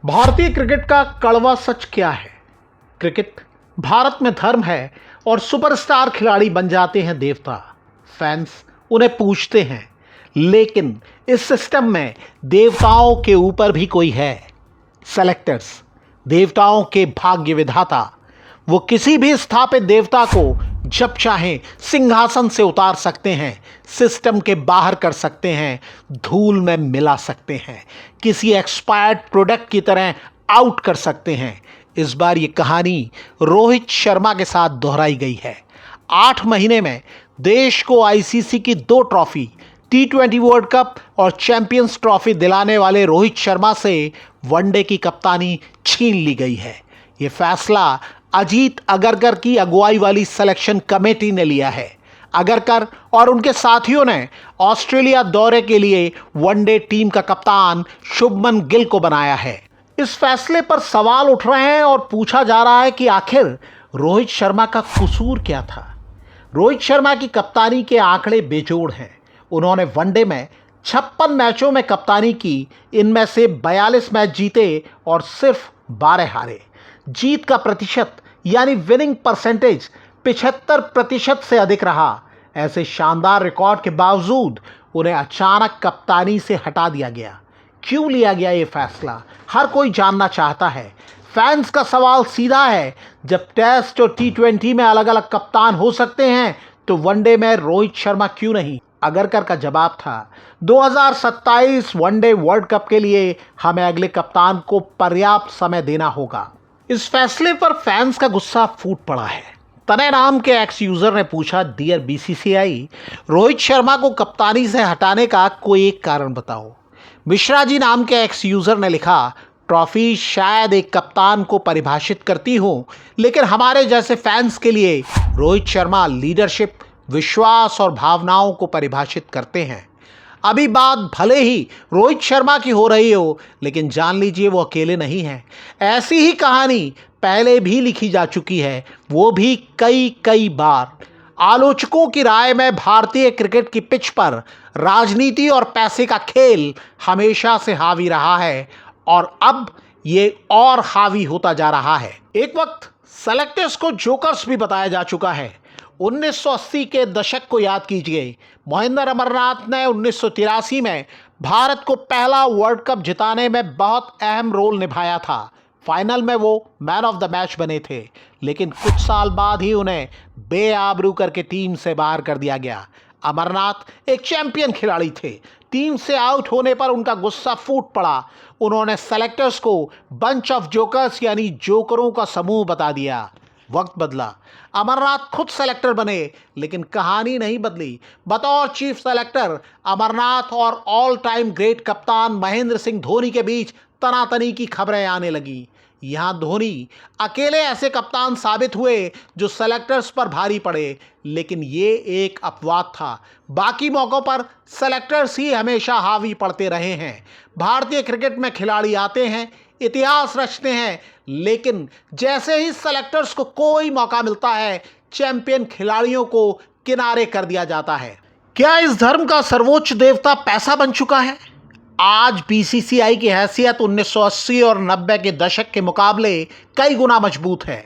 भारतीय क्रिकेट का कड़वा सच क्या है? क्रिकेट भारत में धर्म है और सुपरस्टार खिलाड़ी बन जाते हैं देवता। फैंस उन्हें पूछते हैं, लेकिन इस सिस्टम में देवताओं के ऊपर भी कोई है। सेलेक्टर्स, देवताओं के भाग्य विधाता। वो किसी भी स्थापित देवता को जब चाहें सिंहासन से उतार सकते हैं, सिस्टम के बाहर कर सकते हैं, धूल में मिला सकते हैं, किसी एक्सपायर्ड प्रोडक्ट की तरह आउट कर सकते हैं। इस बार ये कहानी रोहित शर्मा के साथ दोहराई गई है। 8 महीने में देश को आईसीसी की 2 ट्रॉफी, T20 वर्ल्ड कप और चैंपियंस ट्रॉफी दिलाने वाले रोहित शर्मा से वनडे की कप्तानी छीन ली गई है। ये फैसला अजीत अगरकर की अगुवाई वाली सिलेक्शन कमेटी ने लिया है। अगरकर और उनके साथियों ने ऑस्ट्रेलिया दौरे के लिए वनडे टीम का कप्तान शुभमन गिल को बनाया है। इस फैसले पर सवाल उठ रहे हैं और पूछा जा रहा है कि आखिर रोहित शर्मा का कसूर क्या था। रोहित शर्मा की कप्तानी के आंकड़े बेजोड़ हैं। उन्होंने वनडे में 56 मैचों में कप्तानी की, इनमें से 42 मैच जीते और सिर्फ 12 हारे। जीत का प्रतिशत यानी विनिंग परसेंटेज 75% से अधिक रहा। ऐसे शानदार रिकॉर्ड के बावजूद उन्हें अचानक कप्तानी से हटा दिया गया। क्यों लिया गया ये फैसला, हर कोई जानना चाहता है। फैंस का सवाल सीधा है, जब टेस्ट और T20 में अलग अलग कप्तान हो सकते हैं तो वनडे में रोहित शर्मा क्यों नहीं? अगरकर का जवाब था, 2027 वनडे वर्ल्ड कप के लिए हमें अगले कप्तान को पर्याप्त समय देना होगा। इस फैसले पर फैंस का गुस्सा फूट पड़ा है। तने नाम के एक्स यूजर ने पूछा, डियर बीसीसीआई, रोहित शर्मा को कप्तानी से हटाने का कोई एक कारण बताओ। मिश्रा जी नाम के एक्स यूजर ने लिखा, ट्रॉफी शायद एक कप्तान को परिभाषित करती हो, लेकिन हमारे जैसे फैंस के लिए रोहित शर्मा लीडरशिप, विश्वास और भावनाओं को परिभाषित करते हैं। अभी बात भले ही रोहित शर्मा की हो रही हो, लेकिन जान लीजिए वो अकेले नहीं हैं। ऐसी ही कहानी पहले भी लिखी जा चुकी है, वो भी कई बार। आलोचकों की राय में भारतीय क्रिकेट की पिच पर राजनीति और पैसे का खेल हमेशा से हावी रहा है और अब ये और हावी होता जा रहा है। एक वक्त सेलेक्टर्स को जोकर्स भी बताया जा चुका है। 1980 के दशक को याद कीजिए। मोहिंदर अमरनाथ ने 1983 में भारत को पहला वर्ल्ड कप जिताने में बहुत अहम रोल निभाया था। फाइनल में वो मैन ऑफ द मैच बने थे, लेकिन कुछ साल बाद ही उन्हें बेआबरू करके टीम से बाहर कर दिया गया। अमरनाथ एक चैंपियन खिलाड़ी थे। टीम से आउट होने पर उनका गुस्सा फूट पड़ा। उन्होंने सेलेक्टर्स को बंच ऑफ जोकर्स यानी जोकरों का समूह बता दिया। वक्त बदला, अमरनाथ खुद सेलेक्टर बने, लेकिन कहानी नहीं बदली। बतौर चीफ सेलेक्टर अमरनाथ और ऑल टाइम ग्रेट कप्तान महेंद्र सिंह धोनी के बीच तनातनी की खबरें आने लगी। यहां धोनी अकेले ऐसे कप्तान साबित हुए जो सेलेक्टर्स पर भारी पड़े, लेकिन ये एक अपवाद था। बाकी मौकों पर सेलेक्टर्स ही हमेशा हावी पड़ते रहे हैं। भारतीय क्रिकेट में खिलाड़ी आते हैं, इतिहास रचते हैं, लेकिन जैसे ही सेलेक्टर्स को कोई मौका मिलता है, चैंपियन खिलाड़ियों को किनारे कर दिया जाता है। क्या इस धर्म का सर्वोच्च देवता पैसा बन चुका है? आज बीसीसीआई की हैसियत 1980 और 90 के दशक के मुकाबले कई गुना मजबूत है।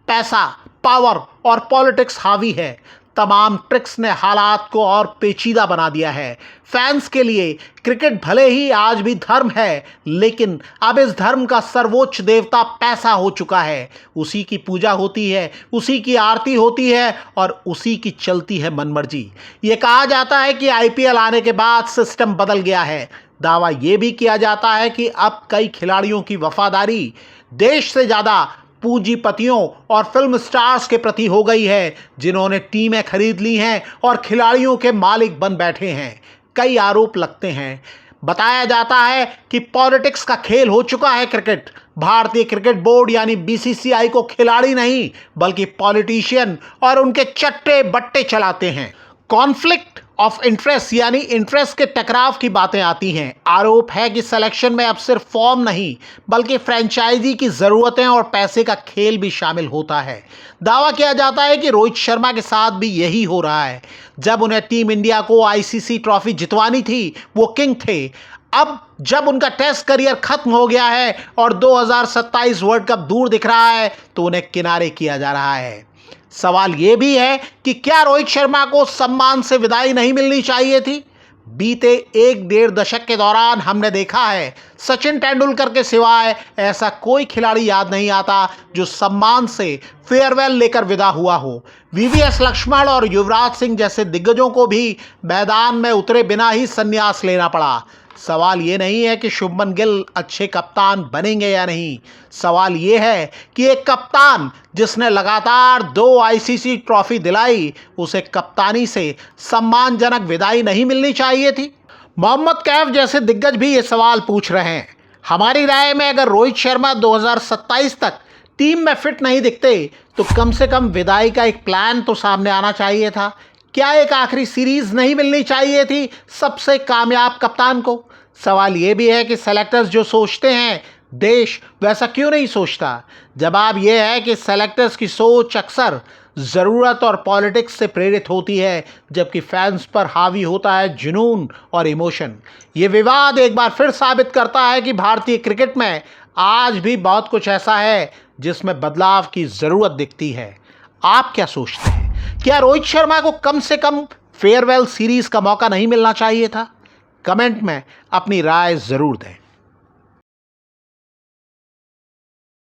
पैसा, पावर और पॉलिटिक्स हावी है। तमाम ट्रिक्स ने हालात को और पेचीदा बना दिया है। फैंस के लिए क्रिकेट भले ही आज भी धर्म है, लेकिन अब इस धर्म का सर्वोच्च देवता पैसा हो चुका है। उसी की पूजा होती है, उसी की आरती होती है और उसी की चलती है मनमर्जी। ये कहा जाता है कि आईपीएल आने के बाद सिस्टम बदल गया है। दावा यह भी किया जाता है कि अब कई खिलाड़ियों की वफादारी देश से ज़्यादा पूंजीपतियों और फिल्म स्टार्स के प्रति हो गई है, जिन्होंने टीमें खरीद ली हैं और खिलाड़ियों के मालिक बन बैठे हैं। कई आरोप लगते हैं। बताया जाता है कि पॉलिटिक्स का खेल हो चुका है क्रिकेट। भारतीय क्रिकेट बोर्ड यानी बीसीसीआई को खिलाड़ी नहीं, बल्कि पॉलिटिशियन और उनके चट्टे बट्टे चलाते हैं। कॉन्फ्लिक्ट ऑफ इंटरेस्ट यानी इंटरेस्ट के टकराव की बातें आती हैं। आरोप है कि सिलेक्शन में अब सिर्फ फॉर्म नहीं, बल्कि फ्रेंचाइजी की ज़रूरतें और पैसे का खेल भी शामिल होता है। दावा किया जाता है कि रोहित शर्मा के साथ भी यही हो रहा है। जब उन्हें टीम इंडिया को आईसीसी ट्रॉफी जितवानी थी, वो किंग थे। अब जब उनका टेस्ट करियर खत्म हो गया है और 2027 वर्ल्ड कप दूर दिख रहा है तो उन्हें किनारे किया जा रहा है। सवाल यह भी है कि क्या रोहित शर्मा को सम्मान से विदाई नहीं मिलनी चाहिए थी? बीते 1-1.5 दशक के दौरान हमने देखा है सचिन तेंदुलकर के सिवाय ऐसा कोई खिलाड़ी याद नहीं आता जो सम्मान से फेयरवेल लेकर विदा हुआ हो। वीवीएस लक्ष्मण और युवराज सिंह जैसे दिग्गजों को भी मैदान में उतरे बिना ही संन्यास लेना पड़ा। सवाल ये नहीं है कि शुभमन गिल अच्छे कप्तान बनेंगे या नहीं, सवाल ये है कि एक कप्तान जिसने लगातार 2 आईसीसी ट्रॉफी दिलाई, उसे कप्तानी से सम्मानजनक विदाई नहीं मिलनी चाहिए थी? मोहम्मद कैफ जैसे दिग्गज भी ये सवाल पूछ रहे हैं। हमारी राय में अगर रोहित शर्मा 2027 तक टीम में फिट नहीं दिखते तो कम से कम विदाई का एक प्लान तो सामने आना चाहिए था। क्या एक आखिरी सीरीज नहीं मिलनी चाहिए थी सबसे कामयाब कप्तान को? सवाल यह भी है कि सेलेक्टर्स जो सोचते हैं देश वैसा क्यों नहीं सोचता? जवाब यह है कि सेलेक्टर्स की सोच अक्सर ज़रूरत और पॉलिटिक्स से प्रेरित होती है, जबकि फैंस पर हावी होता है जुनून और इमोशन। ये विवाद एक बार फिर साबित करता है कि भारतीय क्रिकेट में आज भी बहुत कुछ ऐसा है जिसमें बदलाव की ज़रूरत दिखती है। आप क्या सोचते हैं? क्या रोहित शर्मा को कम से कम फेयरवेल सीरीज का मौका नहीं मिलना चाहिए था? कमेंट में अपनी राय ज़रूर दें।